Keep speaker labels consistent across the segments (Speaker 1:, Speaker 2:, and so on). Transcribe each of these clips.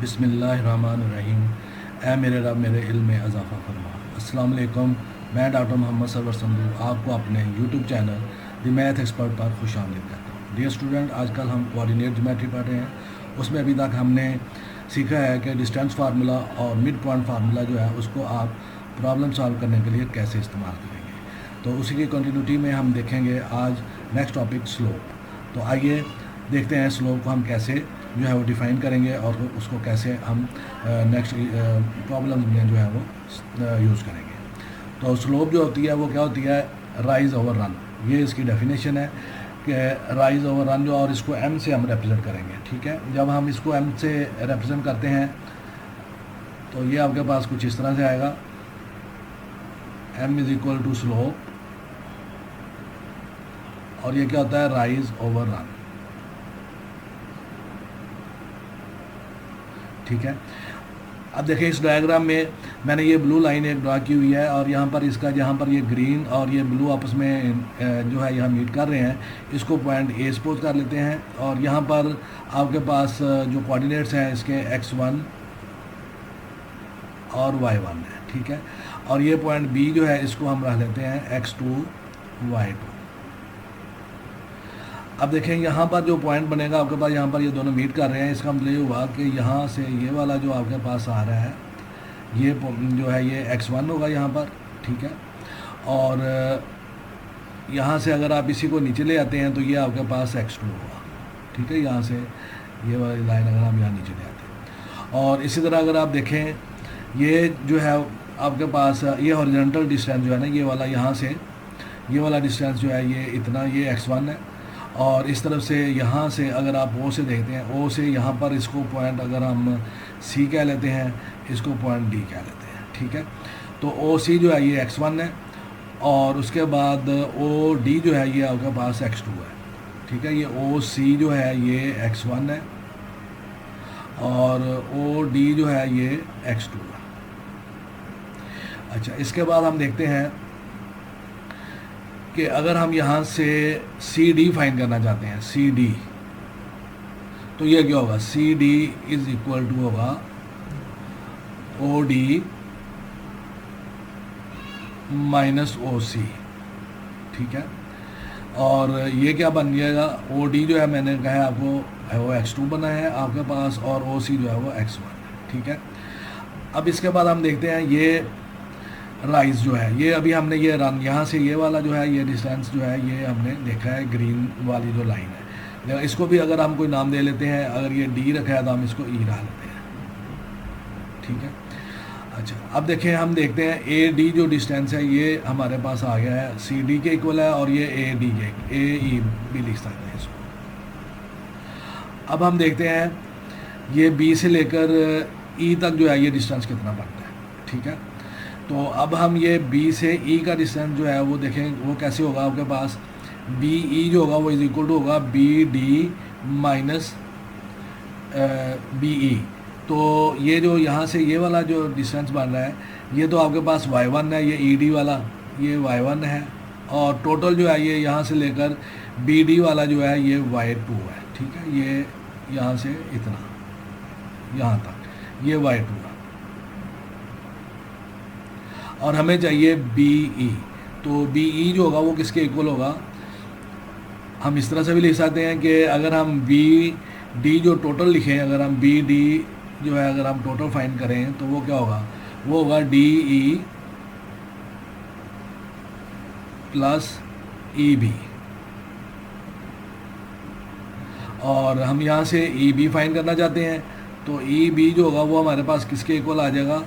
Speaker 1: बिस्मिल्लाहिर्रहमानिर्रहीम। ऐ मेरे रब मेरे इल्म में इजाफ़ा फरमा। अस्सलाम वालेकुम। मैं डॉक्टर मोहम्मद सरवर संधू आपको अपने YouTube channel the math expert पर खुश आमदीद कहता हूँ। डियर स्टूडेंट, आजकल हम कोऑर्डिनेट ज्योमेट्री पढ़ रहे हैं। उसमें अभी तक हमने सीखा है कि डिस्टेंस फार्मूला और मिड पॉइंट फार्मूला जो है उसको आप प्रॉब्लम सॉल्व करने के लिए कैसे इस्तेमाल करेंगे। तो उसी की कंटिन्यूटी में हम देखेंगे आज नेक्स्ट टॉपिक स्लोप। तो आइए देखते हैं स्लोप को हम कैसे जो है वो डिफ़ाइन करेंगे और उसको कैसे हम नेक्स्ट प्रॉब्लम में जो है वो यूज़ करेंगे। तो स्लोप जो होती है वो क्या होती है, राइज ओवर रन। ये इसकी डेफिनेशन है कि राइज ओवर रन जो, और इसको एम से हम रिप्रेजेंट करेंगे। ठीक है, जब हम इसको एम से रिप्रेजेंट करते हैं तो ये आपके पास कुछ इस तरह से आएगा, M is equal to slope, और ये क्या होता है, राइज ओवर रन। ठीक है, अब देखिए इस डायग्राम में मैंने ये ब्लू लाइन एक ड्रा की हुई है और यहाँ पर इसका जहाँ पर ये ग्रीन और ये ब्लू आपस में जो है यहाँ मीट कर रहे हैं, इसको पॉइंट ए सपोज कर लेते हैं। और यहाँ पर आपके पास जो कोऑर्डिनेट्स हैं इसके x1 और y1 है। ठीक है, और ये पॉइंट बी जो है इसको हम रख लेते हैं x2 y2। अब देखें यहाँ पर जो पॉइंट बनेगा आपके पास, यहाँ पर ये दोनों मीट कर रहे हैं, इसका मतलब ये हुआ कि यहाँ से ये वाला जो आपके पास आ रहा है ये जो है ये x1 होगा यहाँ पर। ठीक है, और यहाँ से अगर आप इसी को नीचे ले आते हैं तो ये आपके पास x2 होगा। ठीक है, यहाँ से ये वाली लाइन अगर हम यहाँ नीचे ले आते हैं, और इसी तरह अगर आप देखें ये जो है आपके पास ये हॉरिजॉन्टल डिस्टेंस जो है ना, ये वाला यहाँ से ये वाला डिस्टेंस जो है ये इतना, ये x1 है। और इस तरफ से यहाँ से अगर आप ओ से देखते हैं, ओ से यहाँ पर इसको पॉइंट अगर हम सी कह लेते हैं, इसको पॉइंट डी कह लेते हैं। ठीक है, तो ओ सी जो है ये x1 है, और उसके बाद ओ डी जो है ये आपके पास x2 है। ठीक है, ये ओ सी जो है ये x1 है, और ओ डी जो है ये x2 है। अच्छा, इसके बाद हम देखते हैं कि अगर हम यहाँ से सी डी फाइंड करना चाहते हैं, सी डी, तो ये क्या होगा, C D is equal to होगा ओ डी माइनस ओ सी। ठीक है, और ये क्या बन जाएगा, ओ डी जो है मैंने कहा है आपको है वो x2 बना है आपके पास, और ओ सी जो है वो x1। ठीक है, अब इसके बाद हम देखते हैं ये राइज जो है, ये अभी हमने ये रन यहाँ से ये वाला जो है ये डिस्टेंस जो है ये हमने देखा है ग्रीन वाली जो लाइन है, इसको भी अगर हम कोई नाम दे लेते हैं, अगर ये डी रखा है तो हम इसको ई रख लेते हैं। ठीक है, अच्छा अब देखें, हम देखते हैं ए डी जो डिस्टेंस है ये हमारे पास आ गया है, सी डी के इक्वल है, और ये ए डी के ए ई भी लिख सकते हैं इसको। अब हम देखते हैं ये बी से लेकर ई तक जो है ये डिस्टेंस कितना बनता है। ठीक है, तो अब हम ये B से E का डिस्टेंस जो है वो देखें वो कैसे होगा, आपके पास बी ई जो होगा वो इज इक्वल टू होगा B D minus B E. तो ये जो यहाँ से ये वाला जो डिस्टेंस बन रहा है ये तो आपके पास y1 है, ये ई डी वाला ये y1 है, और टोटल जो है ये यहाँ से लेकर बी डी वाला जो है ये y2 है। ठीक है, ये यहाँ से इतना यहाँ तक ये y2 है, और हमें चाहिए बी ई। तो बी ई जो होगा वो किसके इक्वल होगा, हम इस तरह से भी लिख सकते हैं कि अगर हम बी डी जो टोटल लिखें, अगर हम बी डी जो है अगर हम टोटल फाइंड करें तो वो क्या होगा, वो होगा D E plus E B. और हम यहाँ से ई बी फाइंड करना चाहते हैं, तो ई बी जो होगा वो हमारे पास किसके इक्वल आ जाएगा,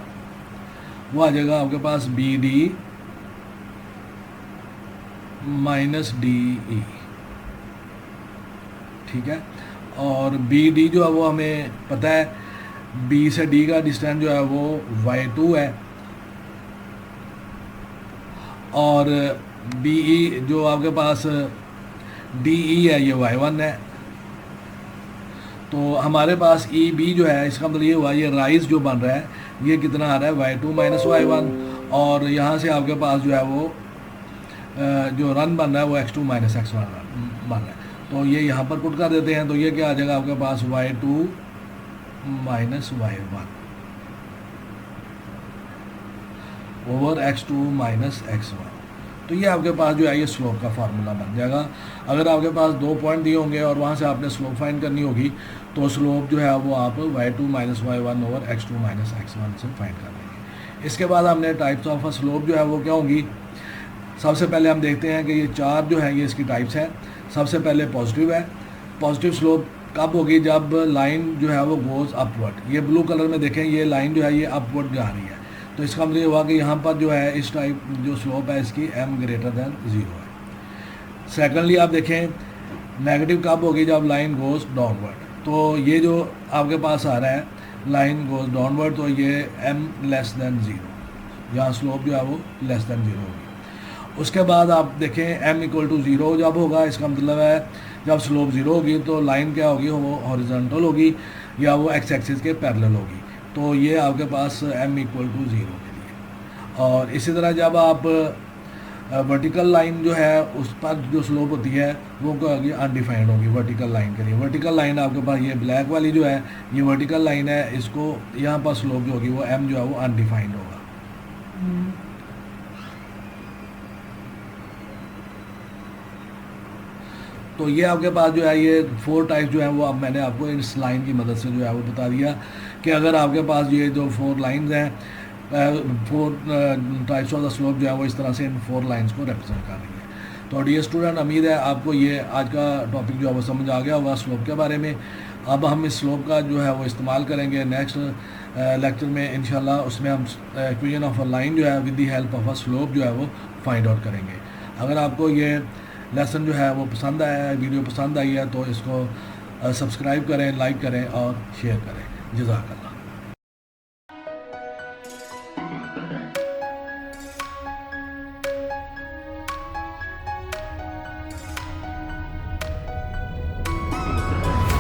Speaker 1: वो आ जाएगा आपके पास B D minus D E. ठीक है, और बी डी जो है वो हमें पता है बी से डी का डिस्टेंस जो है वो y2 है, और बी ई जो आपके पास डी ई है ये y1 है। तो हमारे पास ई बी जो है इसका मतलब ये हुआ ये राइज जो बन रहा है ये कितना आ रहा है y2 माइनस y1, और यहाँ से आपके पास जो है वो जो रन बन रहा है वो x2 माइनस x1 बन रहा है। तो ये यहाँ पर पुट कर देते हैं, तो ये क्या आ जाएगा आपके पास y2 minus y1 over x2 minus x1। तो ये आपके पास जो है ये स्लोप का फार्मूला बन जाएगा। अगर आपके पास 2 पॉइंट दिए होंगे और वहाँ से आपने स्लोप फाइंड करनी होगी तो स्लोप जो है वो आप y2 minus y1 over x2 minus x1 से फाइंड कर लेंगे। इसके बाद हमने टाइप्स ऑफ स्लोप जो है वो क्या होंगी, सबसे पहले हम देखते हैं कि ये 4 जो है ये इसकी टाइप्स हैं। सबसे पहले पॉजिटिव है। पॉजिटिव स्लोप कब होगी, जब लाइन जो है वो गोज़ अपवर्ड। ये ब्लू कलर में देखें, ये लाइन जो है ये अपवर्ड जा रही है, तो इसका मतलब ये हुआ कि यहाँ पर जो है इस टाइप जो स्लोप है इसकी m ग्रेटर दैन 0 है। सेकेंडली आप देखें नेगेटिव कब होगी, जब लाइन गोज़ डाउनवर्ड। तो ये जो आपके पास आ रहा है लाइन गोज़ डाउनवर्ड, तो ये m लेस दैन 0, यहाँ स्लोप जो है वो लेस दैन 0 होगी। उसके बाद आप देखें m इक्वल टू 0 जब होगा, इसका मतलब है जब स्लोप 0 होगी तो लाइन क्या होगी, वो हॉरिजॉन्टल होगी या वो एक्स एक्सिस के पैरेलल होगी। तो ये आपके पास m इक्वल टू 0 के लिए। और इसी तरह जब आप वर्टिकल लाइन जो है उस पर जो स्लोप होती है वो क्या होगी, अनडिफाइंड होगी वर्टिकल लाइन के लिए। वर्टिकल लाइन आपके पास ये ब्लैक वाली जो है ये वर्टिकल लाइन है, इसको यहाँ पर स्लोप जो होगी वो m जो है वो अनडिफाइंड होगा। तो ये आपके पास जो है ये 4 टाइप जो है वो अब मैंने आपको इस लाइन की मदद से जो है वो बता दिया कि अगर आपके पास ये जो 4 लाइंस हैं, 4 टाइप्स ऑफ द स्लोप जो है वो इस तरह से इन 4 लाइंस को रिप्रेजेंट कर रही है। तो डियर स्टूडेंट, उम्मीद है आपको ये आज का टॉपिक जो है वो समझ आ गया होगा स्लोप के बारे में। अब हम इस स्लोप का जो है वो इस्तेमाल करेंगे नेक्स्ट लेक्चर में इंशाल्लाह। उसमें हम इक्वेशन ऑफ अ लाइन जो है with the help of a slope जो है वो फाइंड आउट करेंगे। अगर आपको ये लेसन जो है वो पसंद आया है, वीडियो पसंद आई है, तो इसको सब्सक्राइब करें, लाइक करें और शेयर करें। जज़ाकल्लाह।